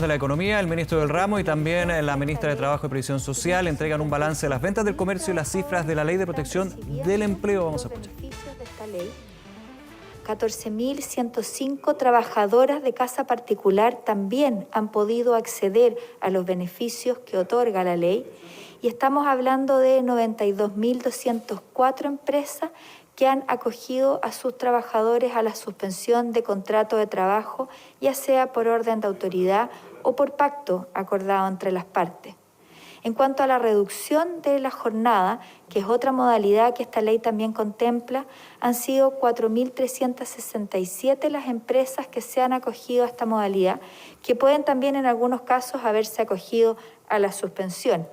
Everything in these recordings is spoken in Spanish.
De la Economía, el ministro del Ramo y también la ministra de Trabajo y Previsión Social entregan un balance de las ventas del comercio y las cifras de la Ley de Protección del Empleo. Vamos a escuchar. 14.105 trabajadoras de casa particular también han podido acceder a los beneficios que otorga la ley y estamos hablando de 92.204 empresas que han acogido a sus trabajadores a la suspensión de contrato de trabajo, ya sea por orden de autoridad o por pacto acordado entre las partes. En cuanto a la reducción de la jornada, que es otra modalidad que esta ley también contempla, han sido 4.367 las empresas que se han acogido a esta modalidad, que pueden también en algunos casos haberse acogido a la suspensión.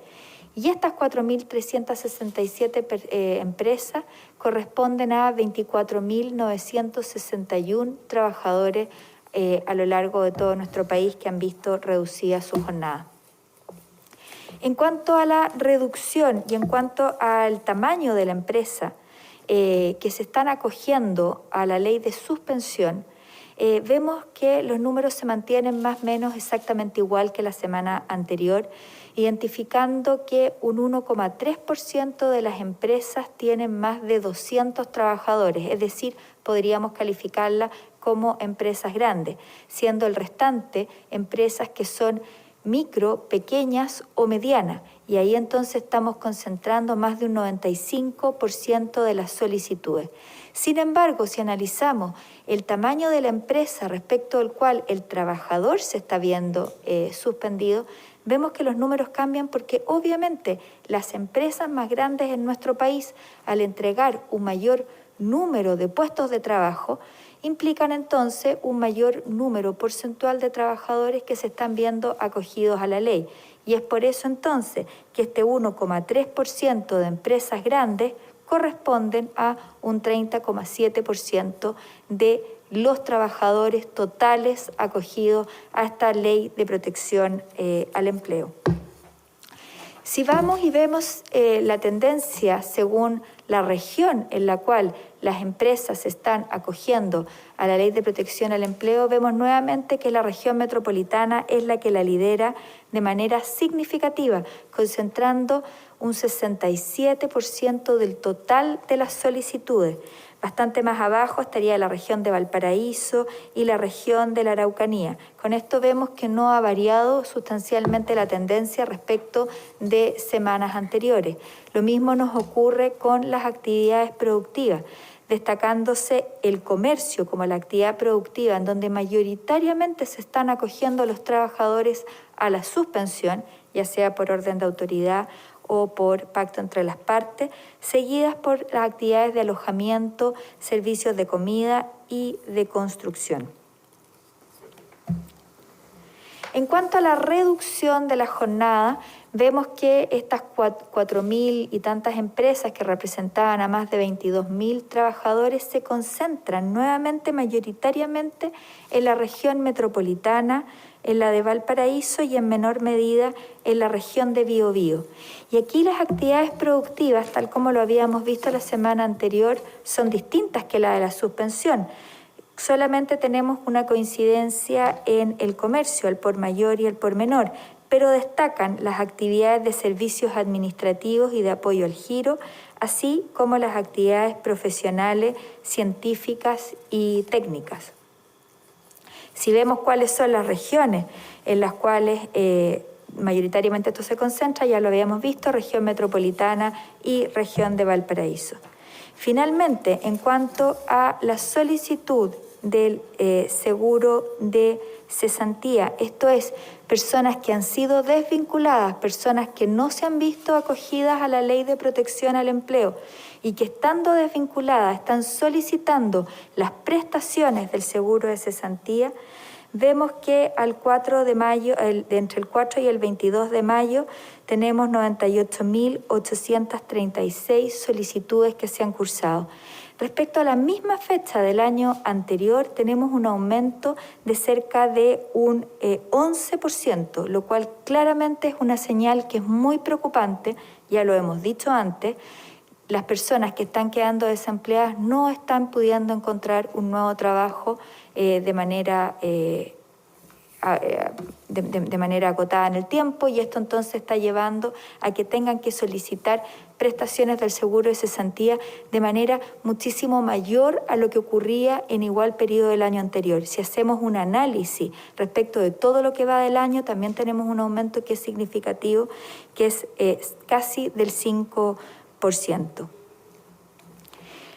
Y estas 4.367 empresas corresponden a 24.961 trabajadores a lo largo de todo nuestro país que han visto reducida su jornada. En cuanto a la reducción y en cuanto al tamaño de la empresa que se están acogiendo a la ley de suspensión, vemos que los números se mantienen más o menos exactamente igual que la semana anterior, identificando que un 1,3% de las empresas tienen más de 200 trabajadores, es decir, podríamos calificarla como empresas grandes, siendo el restante empresas que son micro, pequeñas o medianas, y ahí entonces estamos concentrando más de un 95% de las solicitudes. Sin embargo, si analizamos el tamaño de la empresa respecto al cual el trabajador se está viendo suspendido, vemos que los números cambian porque obviamente las empresas más grandes en nuestro país, al entregar un mayor número de puestos de trabajo, implican entonces un mayor número porcentual de trabajadores que se están viendo acogidos a la ley. Y es por eso entonces que este 1,3% de empresas grandes corresponden a un 30,7% de los trabajadores totales acogidos a esta ley de protección al empleo. Si vamos y vemos la tendencia según la región en la cual las empresas se están acogiendo a la ley de protección al empleo, vemos nuevamente que la región metropolitana es la que la lidera de manera significativa, concentrando un 67% del total de las solicitudes. Bastante más abajo estaría la región de Valparaíso y la región de la Araucanía. Con esto vemos que no ha variado sustancialmente la tendencia respecto de semanas anteriores. Lo mismo nos ocurre con las actividades productivas, destacándose el comercio como la actividad productiva en donde mayoritariamente se están acogiendo los trabajadores a la suspensión, ya sea por orden de autoridad o por pacto entre las partes, seguidas por las actividades de alojamiento, servicios de comida y de construcción. En cuanto a la reducción de la jornada, vemos que estas 4.000 y tantas empresas que representaban a más de 22.000 trabajadores se concentran nuevamente mayoritariamente en la región metropolitana, en la de Valparaíso y en menor medida en la región de Biobío. Y aquí las actividades productivas, tal como lo habíamos visto la semana anterior, son distintas que la de la suspensión. Solamente tenemos una coincidencia en el comercio, el por mayor y el por menor, pero destacan las actividades de servicios administrativos y de apoyo al giro, así como las actividades profesionales, científicas y técnicas. Si vemos cuáles son las regiones en las cuales mayoritariamente esto se concentra, ya lo habíamos visto, región metropolitana y región de Valparaíso. Finalmente, en cuanto a la solicitud del seguro de cesantía, esto es, personas que han sido desvinculadas, personas que no se han visto acogidas a la ley de protección al empleo y que estando desvinculadas están solicitando las prestaciones del seguro de cesantía, vemos que al 4 de mayo, entre el 4 y el 22 de mayo, tenemos 98.836 solicitudes que se han cursado. Respecto a la misma fecha del año anterior, tenemos un aumento de cerca de un 11%, lo cual claramente es una señal que es muy preocupante, ya lo hemos dicho antes. Las personas que están quedando desempleadas no están pudiendo encontrar un nuevo trabajo de manera de manera acotada en el tiempo, y esto entonces está llevando a que tengan que solicitar prestaciones del seguro de cesantía de manera muchísimo mayor a lo que ocurría en igual periodo del año anterior. Si hacemos un análisis respecto de todo lo que va del año, también tenemos un aumento que es significativo, que es casi del 5%.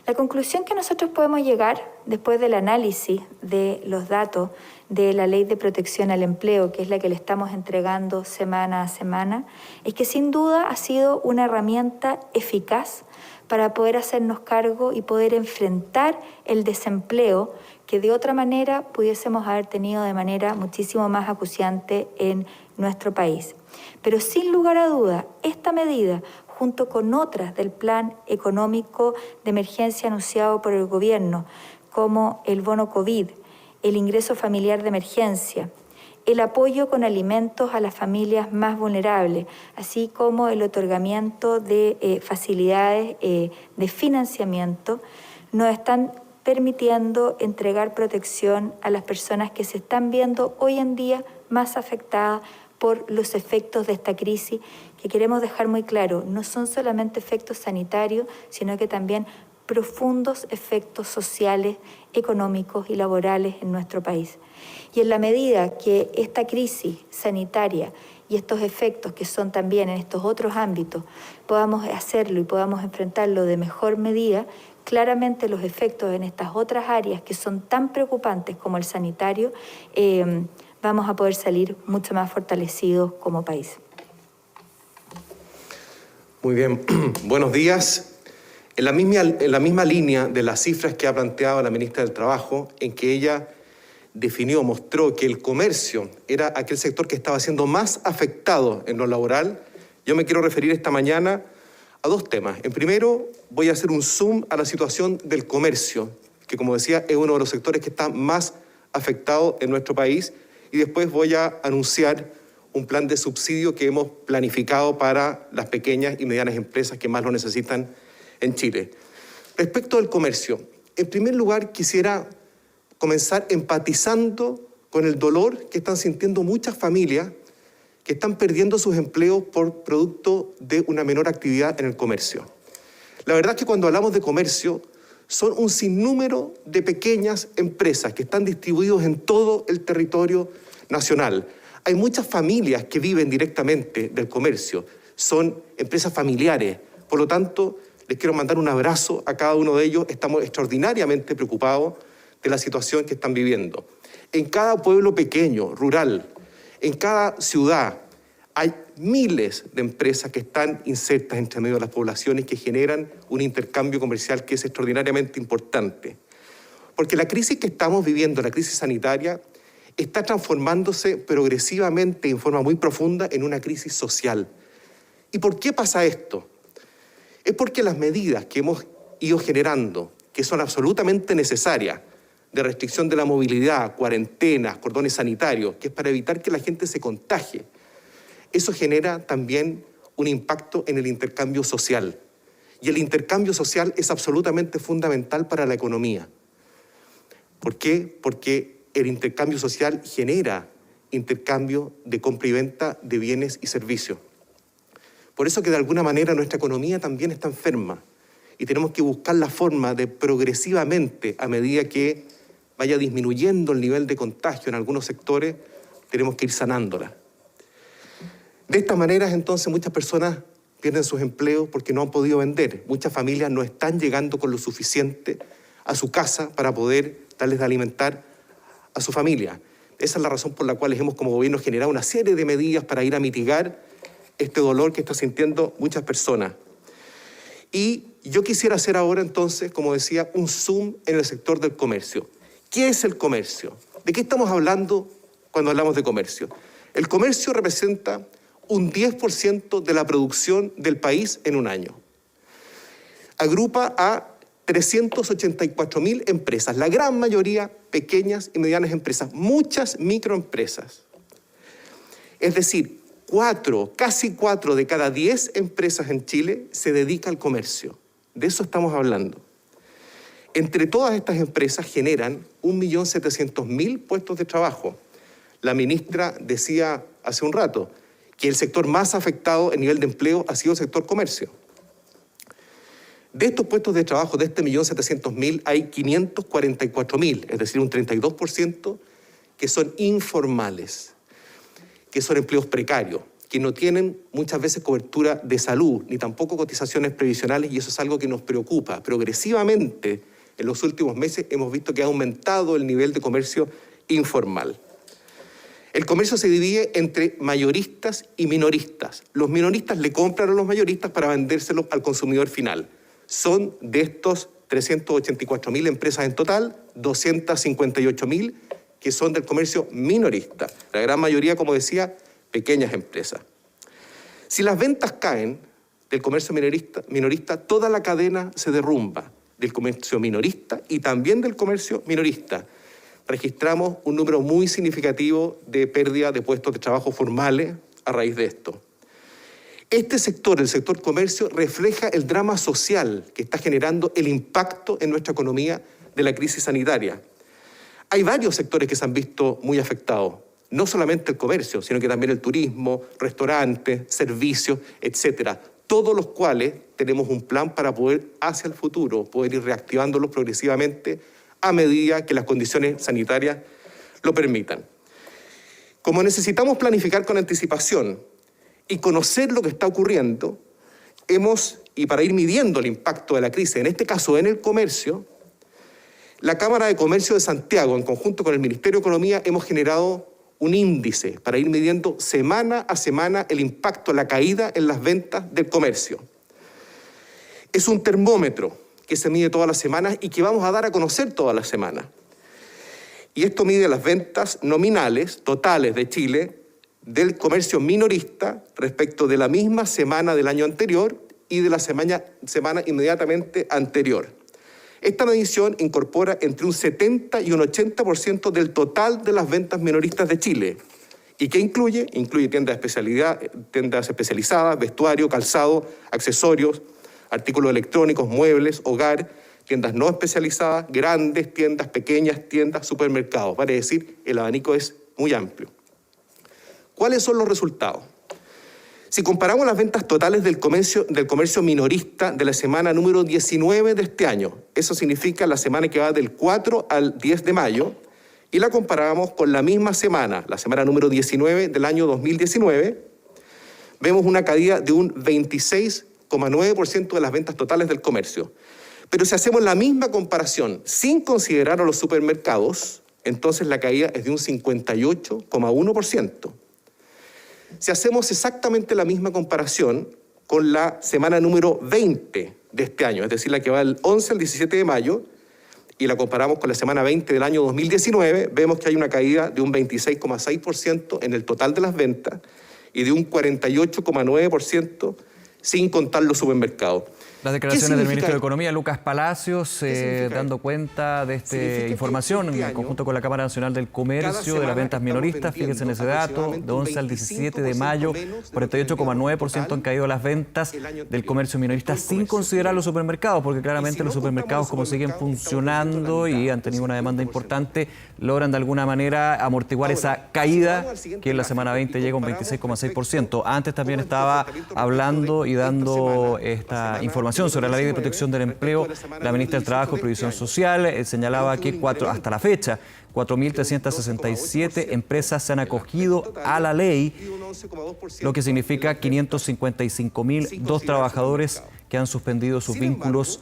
La conclusión que nosotros podemos llegar después del análisis de los datos de la Ley de Protección al Empleo, que es la que le estamos entregando semana a semana, es que sin duda ha sido una herramienta eficaz para poder hacernos cargo y poder enfrentar el desempleo que de otra manera pudiésemos haber tenido de manera muchísimo más acuciante en nuestro país. Pero sin lugar a duda, esta medida, junto con otras del plan económico de emergencia anunciado por el gobierno, como el bono COVID, el ingreso familiar de emergencia, el apoyo con alimentos a las familias más vulnerables, así como el otorgamiento de facilidades de financiamiento, nos están permitiendo entregar protección a las personas que se están viendo hoy en día más afectadas por los efectos de esta crisis, que queremos dejar muy claro, no son solamente efectos sanitarios, sino que también profundos efectos sociales, económicos y laborales en nuestro país. Y en la medida que esta crisis sanitaria y estos efectos que son también en estos otros ámbitos podamos hacerlo y podamos enfrentarlo de mejor medida, claramente los efectos en estas otras áreas que son tan preocupantes como el sanitario, vamos a poder salir mucho más fortalecidos como país. Muy bien, buenos días. En la misma línea de las cifras que ha planteado la ministra del Trabajo, en que ella mostró que el comercio era aquel sector que estaba siendo más afectado en lo laboral, yo me quiero referir esta mañana a dos temas. En primero, voy a hacer un zoom a la situación del comercio, que como decía, es uno de los sectores que está más afectado en nuestro país, y después voy a anunciar un plan de subsidio que hemos planificado para las pequeñas y medianas empresas que más lo necesitan en Chile. Respecto del comercio, en primer lugar quisiera comenzar empatizando con el dolor que están sintiendo muchas familias que están perdiendo sus empleos por producto de una menor actividad en el comercio. La verdad es que cuando hablamos de comercio, son un sinnúmero de pequeñas empresas que están distribuidos en todo el territorio nacional. Hay muchas familias que viven directamente del comercio, son empresas familiares, por lo tanto, les quiero mandar un abrazo a cada uno de ellos. Estamos extraordinariamente preocupados de la situación que están viviendo. En cada pueblo pequeño, rural, en cada ciudad, hay miles de empresas que están insertas entre medio de las poblaciones que generan un intercambio comercial que es extraordinariamente importante. Porque la crisis que estamos viviendo, la crisis sanitaria, está transformándose progresivamente en forma muy profunda en una crisis social. ¿Y por qué pasa esto? Es porque las medidas que hemos ido generando, que son absolutamente necesarias, de restricción de la movilidad, cuarentenas, cordones sanitarios, que es para evitar que la gente se contagie, eso genera también un impacto en el intercambio social. Y el intercambio social es absolutamente fundamental para la economía. ¿Por qué? Porque el intercambio social genera intercambio de compra y venta de bienes y servicios. Por eso que de alguna manera nuestra economía también está enferma y tenemos que buscar la forma de progresivamente, a medida que vaya disminuyendo el nivel de contagio en algunos sectores, tenemos que ir sanándola. De esta manera, entonces, muchas personas pierden sus empleos porque no han podido vender. Muchas familias no están llegando con lo suficiente a su casa para poder darles de alimentar a su familia. Esa es la razón por la cual hemos como gobierno generado una serie de medidas para ir a mitigar este dolor que están sintiendo muchas personas. Y yo quisiera hacer ahora entonces, como decía, un zoom en el sector del comercio. ¿Qué es el comercio? ¿De qué estamos hablando cuando hablamos de comercio? El comercio representa un 10% de la producción del país en un año. Agrupa a 384.000 empresas, la gran mayoría pequeñas y medianas empresas, muchas microempresas. Es decir, casi 4 de cada 10 empresas en Chile se dedica al comercio. De eso estamos hablando. Entre todas estas empresas generan 1.700.000 puestos de trabajo. la ministra decía hace un rato que el sector más afectado en nivel de empleo ha sido el sector comercio. De estos puestos de trabajo, de este 1.700.000, hay 544.000, es decir, un 32%, que son informales, que son empleos precarios, que no tienen muchas veces cobertura de salud, ni tampoco cotizaciones previsionales, y eso es algo que nos preocupa. Progresivamente, en los últimos meses, hemos visto que ha aumentado el nivel de comercio informal. El comercio se divide entre mayoristas y minoristas. Los minoristas le compran a los mayoristas para vendérselo al consumidor final. Son de estos 384.000 empresas en total, 258.000 que son del comercio minorista. La gran mayoría, como decía, pequeñas empresas. Si las ventas caen del comercio minorista, toda la cadena se derrumba del comercio minorista y también del comercio minorista. Registramos un número muy significativo de pérdida de puestos de trabajo formales a raíz de esto. Este sector, el sector comercio, refleja el drama social que está generando el impacto en nuestra economía de la crisis sanitaria. Hay varios sectores que se han visto muy afectados, no solamente el comercio, sino que también el turismo, restaurantes, servicios, etcétera. Todos los cuales tenemos un plan para poder, hacia el futuro, poder ir reactivándolos progresivamente a medida que las condiciones sanitarias lo permitan. Como necesitamos planificar con anticipación y conocer lo que está ocurriendo, y para ir midiendo el impacto de la crisis, en este caso en el comercio, la Cámara de Comercio de Santiago, en conjunto con el Ministerio de Economía, hemos generado un índice para ir midiendo semana a semana el impacto, la caída en las ventas del comercio. Es un termómetro que se mide todas las semanas y que vamos a dar a conocer todas las semanas. Y esto mide las ventas nominales, totales de Chile, del comercio minorista respecto de la misma semana del año anterior y de la semana inmediatamente anterior. Esta medición incorpora entre un 70 y un 80% del total de las ventas minoristas de Chile. ¿Y qué incluye? Incluye tiendas especializadas, vestuario, calzado, accesorios, artículos electrónicos, muebles, hogar, tiendas no especializadas, grandes tiendas, pequeñas tiendas, supermercados. Vale decir, el abanico es muy amplio. ¿Cuáles son los resultados? Si comparamos las ventas totales del comercio minorista de la semana número 19 de este año, eso significa la semana que va del 4 al 10 de mayo, y la comparamos con la misma semana, la semana número 19 del año 2019, vemos una caída de un 26,9% de las ventas totales del comercio. Pero si hacemos la misma comparación sin considerar a los supermercados, entonces la caída es de un 58,1%. Si hacemos exactamente la misma comparación con la semana número 20 de este año, es decir, la que va del 11 al 17 de mayo, y la comparamos con la semana 20 del año 2019, vemos que hay una caída de un 26,6% en el total de las ventas y de un 48,9% sin contar los supermercados. Las declaraciones del ministro de Economía, Lucas Palacios, dando cuenta de esta información en conjunto con la Cámara Nacional del Comercio de las ventas minoristas. Fíjense en ese dato, de 11 al 17 de mayo, 48,9% han caído las ventas del comercio minorista sin considerar los supermercados, porque claramente los supermercados, como siguen funcionando y han tenido una demanda importante, logran de alguna manera amortiguar esa caída que en la semana 20 llega a un 26,6%. Antes también estaba hablando y dando esta información sobre la Ley de Protección del Empleo. La ministra del Trabajo y Previsión Social señalaba que hasta la fecha 4.367 empresas se han acogido a la ley, lo que significa 555.002 trabajadores que han suspendido sus vínculos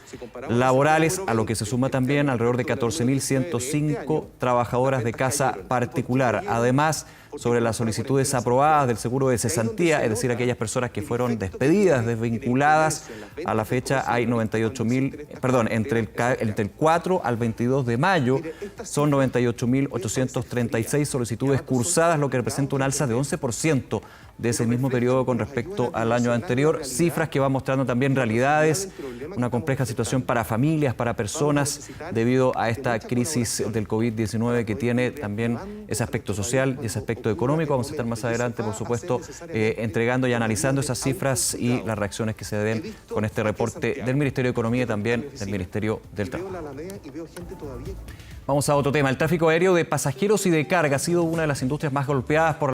laborales, a lo que se suma también alrededor de 14.105 trabajadoras de casa particular. Además, sobre las solicitudes aprobadas del seguro de cesantía, es decir, aquellas personas que fueron despedidas, desvinculadas, a la fecha hay 98.000, entre el 4 al 22 de mayo son 98.836 solicitudes cursadas, lo que representa un alza de 11% de ese mismo periodo con respecto al año anterior. Cifras que van mostrando también realidades, una compleja situación para familias, para personas, debido a esta crisis del COVID-19 que tiene también ese aspecto social y ese aspecto económico. Vamos a estar más adelante, por supuesto, entregando y analizando esas cifras y las reacciones que se den con este reporte del Ministerio de Economía y también del Ministerio del Trabajo. Vamos a otro tema. El tráfico aéreo de pasajeros y de carga ha sido una de las industrias más golpeadas por